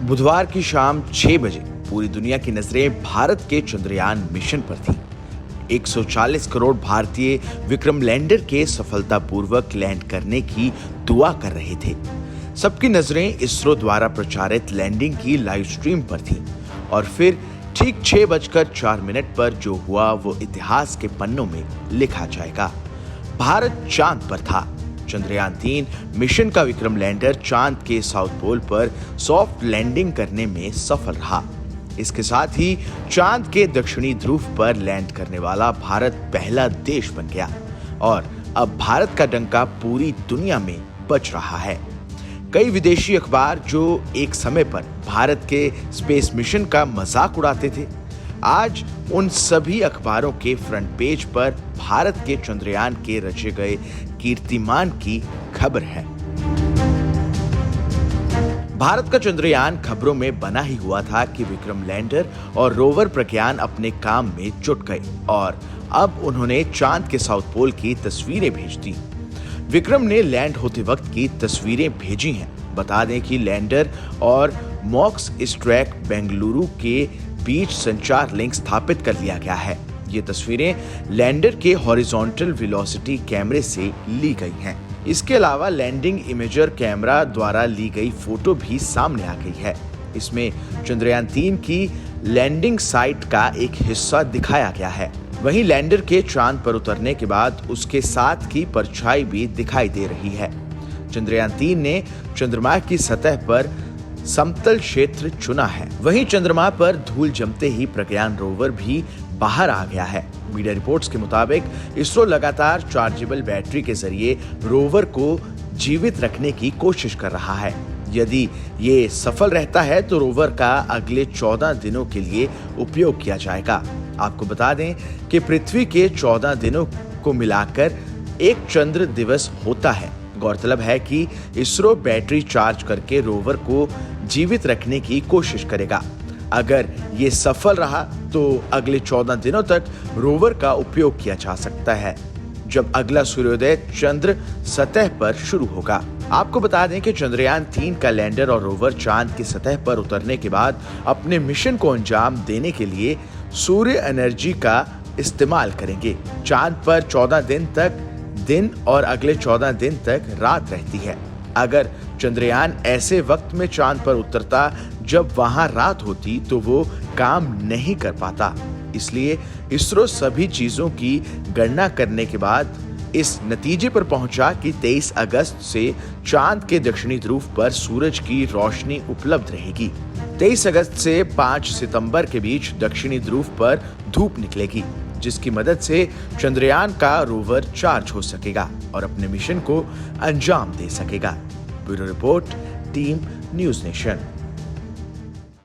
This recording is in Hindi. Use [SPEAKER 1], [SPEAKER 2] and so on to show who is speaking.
[SPEAKER 1] बुधवार की शाम 6 बजे पूरी दुनिया की नजरें भारत के चंद्रयान मिशन पर थी। 140 करोड़ भारतीय विक्रम लैंडर के सफलतापूर्वक लैंड करने की दुआ कर रहे थे। सबकी नजरें इसरो द्वारा प्रचारित लैंडिंग की लाइव स्ट्रीम पर थी और फिर ठीक 6:04 पर जो हुआ वो इतिहास के पन्नों में लिखा जाएगा। भारत चांद पर था। चंद्रयान 3 मिशन का विक्रम लैंडर चांद के साउथ पोल पर सॉफ्ट लैंडिंग करने में सफल रहा। इसके साथ ही चांद के दक्षिणी ध्रुव पर लैंड करने वाला भारत पहला देश बन गया और अब भारत का डंका पूरी दुनिया में बज रहा है। कई विदेशी अखबार जो एक समय पर भारत के स्पेस मिशन का मजाक उड़ाते थे, आज उन सभी अखबारों के फ्रंट पेज पर भारत के चंद्रयान के रचे गए कीर्तिमान की खबर है। भारत का चंद्रयान खबरों में बना ही हुआ था कि विक्रम लैंडर और रोवर प्रज्ञान अपने काम में जुट गए और अब उन्होंने चांद के साउथ पोल की तस्वीरें भेज दी। विक्रम ने लैंड होते वक्त की तस्वीरें भेजी हैं। बता दें कि लैंडर और मॉक्स स्ट्रैक बेंगलुरु के बीच संचार लिंक स्थापित कर लिया गया है। ये तस्वीरें लैंडर के हॉरिजॉन्टल वेलोसिटी कैमरे से ली गई हैं। इसके अलावा लैंडिंग इमेजर कैमरा द्वारा ली गई फोटो भी सामने आ गई है। इसमें चंद्रयान 3 की लैंडिंग साइट का एक हिस्सा दिखाया गया है। वहीं लैंडर के चांद पर उतरने के बाद उसके साथ की परछाई भी दिखाई दे रही है। चंद्रयान 3 ने चंद्रमा की सतह पर समतल क्षेत्र चुना है। वहीं चंद्रमा पर धूल जमते ही प्रज्ञान रोवर भी बाहर आ गया है। मीडिया रिपोर्ट्स के मुताबिक इसरो लगातार चार्जेबल बैटरी के जरिए रोवर को जीवित रखने की कोशिश कर रहा है। यदि ये सफल रहता है तो रोवर का अगले 14 दिनों के लिए उपयोग किया जाएगा। आपको बता दें कि पृथ्वी के 14 दिनों को मिलाकर एक चंद्र दिवस होता है। गौरतलब है कि इसरो बैटरी चार्ज करके रोवर को जीवित रखने की कोशिश करेगा। अगर ये सफल रहा तो अगले 14 दिनों तक रोवर का उपयोग किया जा सकता है, जब अगला सूर्योदय चंद्र सतह पर शुरू होगा। आपको बता दें कि चंद्रयान 3 का लैंडर और रोवर चांद की सतह पर उतरने के बाद अपने मिशन को अंजाम देने के लिए सूर्य एनर्जी का इस्तेमाल करेंगे। चांद पर 14 दिन तक दिन और अगले 14 दिन तक रात रहती है। अगर चंद्रयान ऐसे वक्त में चांद पर उतरता जब वहां रात होती तो वो काम नहीं कर पाता। इसलिए इसरो सभी चीजों की गणना करने के बाद इस नतीजे पर पहुंचा कि 23 अगस्त से चांद के दक्षिणी ध्रुव पर सूरज की रोशनी उपलब्ध रहेगी। 23 अगस्त से 5 सितंबर के बीच दक्षिणी ध्रुव पर धूप निकलेगी, जिसकी मदद से चंद्रयान का रोवर चार्ज हो सकेगा और अपने मिशन को अंजाम दे सकेगा। Bureau report, team news nation.